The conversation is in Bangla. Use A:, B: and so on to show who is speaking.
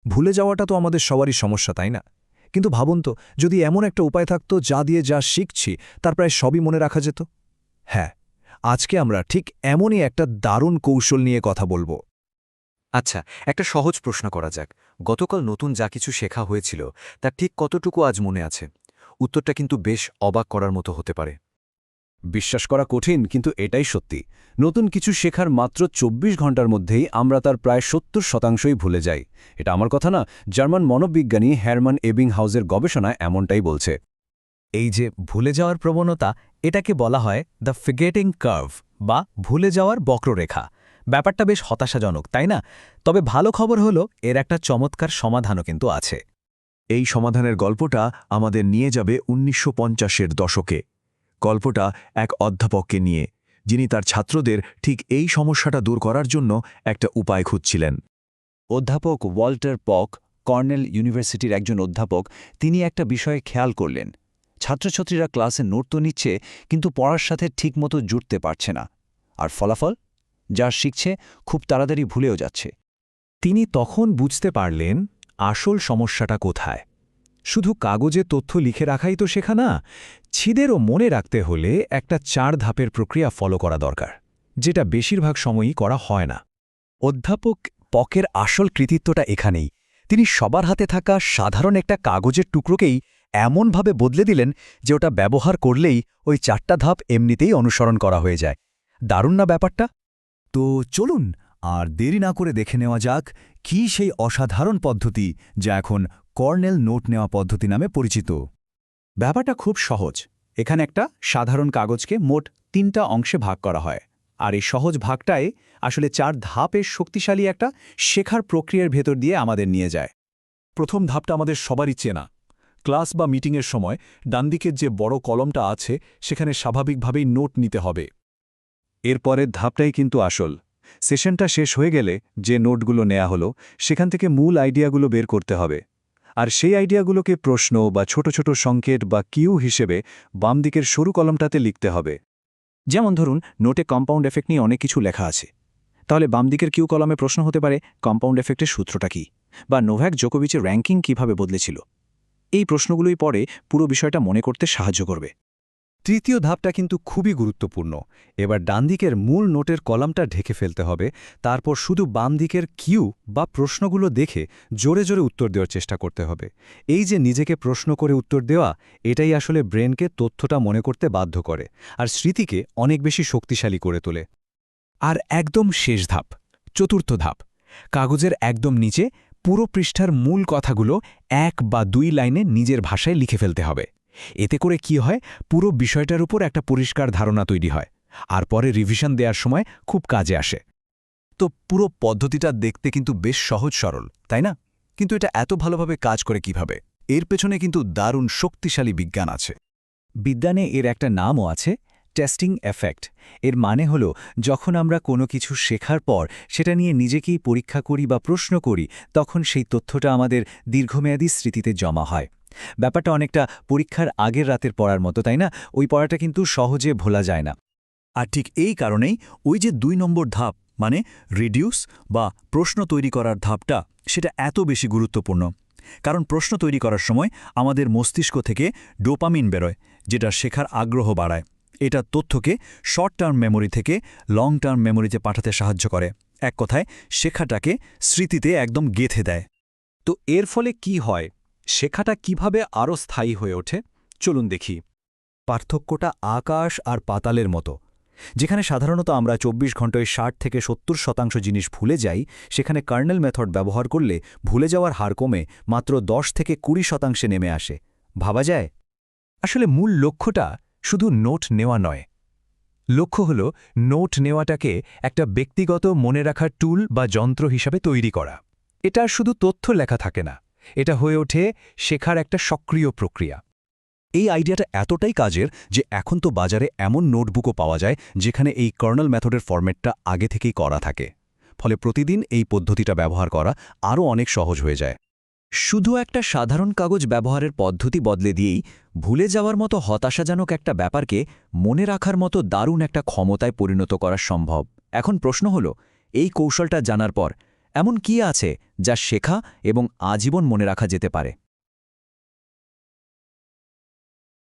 A: ভুলে যাওয়াটা তো আমাদের সবারই সমস্যা, তাই না? কিন্তু ভাবুন তো, যদি এমন একটা উপায় থাকতো যা দিয়ে যা শিখছি তার প্রায় সবই মনে রাখা যেত। হ্যাঁ, আজকে আমরা ঠিক এমনই একটা দারুণ কৌশল নিয়ে কথা বলবো।
B: আচ্ছা, একটা সহজ প্রশ্ন করা যাক। গতকাল নতুন যা কিছু শেখা হয়েছিল তার ঠিক কতটুকু আজ মনে আছে? উত্তরটা কিন্তু বেশ অবাক করার মতো হতে পারে।
A: বিশ্বাস করা কঠিন, কিন্তু এটাই সত্যি। নতুন কিছু শেখার মাত্র ২৪ ঘন্টার মধ্যেই আমরা তার প্রায় ৭০% ভুলে যাই। এটা আমার কথা না, জার্মান মনোবিজ্ঞানী হ্যারমান এবিংহাউজের গবেষণা এমনটাই বলছে।
C: এই যে ভুলে যাওয়ার প্রবণতা, এটাকে বলা হয় দ্য ফরগেটিং কার্ভ বা ভুলে যাওয়ার বক্ররেখা। ব্যাপারটা বেশ হতাশাজনক, তাই না? তবে ভালো খবর হলো এর একটা চমৎকার সমাধানও কিন্তু আছে।
D: এই সমাধানের গল্পটা আমাদের নিয়ে যাবে ১৯৫০-এর দশকে। গল্পটা এক অধ্যাপককে নিয়ে, যিনি তার ছাত্রদের ঠিক এই সমস্যাটা দূর করার জন্য একটা উপায় খুঁজছিলেন।
B: অধ্যাপক ওয়াল্টার পক, কর্নেল ইউনিভার্সিটির একজন অধ্যাপক, তিনি একটা বিষয়ে খেয়াল করলেন। ছাত্রছাত্রীরা ক্লাসে নোট তো নিচ্ছে, কিন্তু পড়ার সাথে ঠিকমতো জুড়তে পারছে না। আর ফলাফল? যা শিখছে খুব তাড়াতাড়ি ভুলেও যাচ্ছে।
C: তিনি তখন বুঝতে পারলেন আসল সমস্যাটা কোথায়। শুধু কাগজে তথ্য লিখে রাখাই তো শেখা না, ছিদেরও মনে রাখতে হলে একটা ৪ ধাপের প্রক্রিয়া ফলো করা দরকার, যেটা বেশিরভাগ সময়ই করা হয় না। অধ্যাপক পকের আসল কৃতিত্বটা এখানেই। তিনি সবার হাতে থাকা সাধারণ একটা কাগজের টুকরোকেই এমনভাবে বদলে দিলেন যে ওটা ব্যবহার করলেই ওই ৪টা ধাপ এমনিতেই অনুসরণ করা হয়ে যায়। দারুণ না ব্যাপারটা?
A: তো চলুন আর দেরি না করে দেখে নেওয়া যাক কি সেই অসাধারণ পদ্ধতি যা এখন কর্নেল নোট নেওয়া পদ্ধতি নামে পরিচিত।
C: ব্যাপারটা খুব সহজ। এখানে একটা সাধারণ কাগজকে মোট ৩টা অংশে ভাগ করা হয়, আর এই সহজ ভাগটাই আসলে ৪ ধাপের শক্তিশালী একটা শেখার প্রক্রিয়ার ভেতর দিয়ে আমাদের নিয়ে যায়।
E: প্রথম ধাপটা আমাদের সবারই চেনা। ক্লাস বা মিটিংয়ের সময় ডানদিকের যে বড় কলমটা আছে সেখানে স্বাভাবিকভাবেই নোট নিতে হবে।
D: এরপরের ধাপটাই কিন্তু আসল। সেশনটা শেষ হয়ে গেলে যে নোটগুলো নেওয়া হলো সেখান থেকে মূল আইডিয়াগুলো বের করতে হবে। আর সেই আইডিয়াগুলোকে প্রশ্ন বা ছোট ছোট সংকেত বা কিউ হিসেবে বাম দিকের সরু কলমটাতে লিখতে হবে।
C: যেমন ধরুন, নোটে কম্পাউন্ড এফেক্ট নিয়ে অনেক কিছু লেখা আছে। তাহলে বাম দিকের কিউ কলামে প্রশ্ন হতে পারে, কম্পাউন্ড এফেক্টের সূত্রটা কি, বা নোভাক জোকোভিচের র্যাঙ্কিং কিভাবে বদলেছিল। এই প্রশ্নগুলোই পরে পুরো বিষয়টা মনে করতে সাহায্য করবে।
A: তৃতীয় ধাপটা কিন্তু খুবই গুরুত্বপূর্ণ। এবার ডানদিকের মূল নোটের কলামটা ঢেকে ফেলতে হবে, তারপর শুধু বাম দিকের কিউ বা প্রশ্নগুলো দেখে জোরে জোরে উত্তর দেওয়ার চেষ্টা করতে হবে। এই যে নিজেকে প্রশ্ন করে উত্তর দেওয়া, এটাই আসলে ব্রেনকে তথ্যটা মনে করতে বাধ্য করে আর স্মৃতিকে অনেক বেশি শক্তিশালী করে তোলে।
C: আর একদম শেষ ধাপ, চতুর্থ ধাপ, কাগজের একদম নিচে পুরো পৃষ্ঠার মূল কথাগুলো ১ বা ২ লাইনে নিজের ভাষায় লিখে ফেলতে হবে। এতে করে কি হয়, পুরো বিষয়টার উপর একটা পরিষ্কার ধারণা তৈরি হয়, আর পরে রিভিশন দেওয়ার সময় খুব কাজে আসে।
A: তো পুরো পদ্ধতিটা দেখতে কিন্তু বেশ সহজ সরল, তাই না? কিন্তু এটা এত ভালোভাবে কাজ করে কিভাবে? এর পেছনে কিন্তু দারুণ শক্তিশালী বিজ্ঞান আছে।
C: বিজ্ঞানে এর একটা নামও আছে, টেস্টিং এফেক্ট। এর মানে হলো, যখন আমরা কোনো কিছু শেখার পর সেটা নিয়ে নিজেকেই পরীক্ষা করি বা প্রশ্ন করি, তখন সেই তথ্যটা আমাদের দীর্ঘমেয়াদী স্মৃতিতে জমা হয়। ব্যাপারটা অনেকটা পরীক্ষার আগের রাতের পড়ার মতো, তাই না? ওই পড়াটা কিন্তু সহজে ভোলা যায় না।
A: আর ঠিক এই কারণেই ওই যে ২ নম্বর ধাপ, মানে রিডিউস বা প্রশ্ন তৈরি করার ধাপটা, সেটা এত বেশি গুরুত্বপূর্ণ। কারণ প্রশ্ন তৈরি করার সময় আমাদের মস্তিষ্ক থেকে ডোপামিন বেরোয়, যেটা শেখার আগ্রহ বাড়ায়। এটা তথ্যকে শর্ট টার্ম মেমোরি থেকে লং টার্ম মেমোরিতে পাঠাতে সাহায্য করে। এক কথায় শেখাটাকে স্মৃতিতে একদম গেঁথে দেয়।
C: তো এর ফলে কি হয়? শেখাটা কিভাবে আরও স্থায়ী হয়ে ওঠে? চলুন দেখি।
A: পার্থক্যটা আকাশ আর পাতালের মতো। যেখানে সাধারণত আমরা ২৪ ঘন্টায় ৬০ থেকে ৭০% জিনিস ভুলে যাই, সেখানে কার্নেল মেথড ব্যবহার করলে ভুলে যাওয়ার হার কমে মাত্র ১০ থেকে ২০% নেমে আসে। ভাবা যায়?
C: আসলে মূল লক্ষ্যটা শুধু নোট নেওয়া নয়। লক্ষ্য হল নোট নেওয়াটাকে একটা ব্যক্তিগত মনে রাখার টুল বা যন্ত্র হিসাবে তৈরি করা। এটা শুধু তথ্য লেখা থাকে না, এটা হয়ে ওঠে শেখার একটা সক্রিয় প্রক্রিয়া।
A: এই আইডিয়াটা এতটাই কাজের যে এখন তো বাজারে এমন নোটবুকও পাওয়া যায় যেখানে এই কার্নেল মেথডের ফরম্যাটটা আগে থেকেই করা থাকে। ফলে প্রতিদিন এই পদ্ধতিটা ব্যবহার করা আরও অনেক সহজ হয়ে যায়।
B: শুধু একটা সাধারণ কাগজ ব্যবহারের পদ্ধতি বদলে দিয়েই ভুলে যাওয়ার মতো হতাশাজনক একটা ব্যাপারকে মনে রাখার মতো দারুণ একটা ক্ষমতায় পরিণত করা সম্ভব। এখন প্রশ্ন হলো, এই কৌশলটা জানার পর এমন কি আছে যা শেখা এবং আজীবন মনে রাখা যেতে পারে?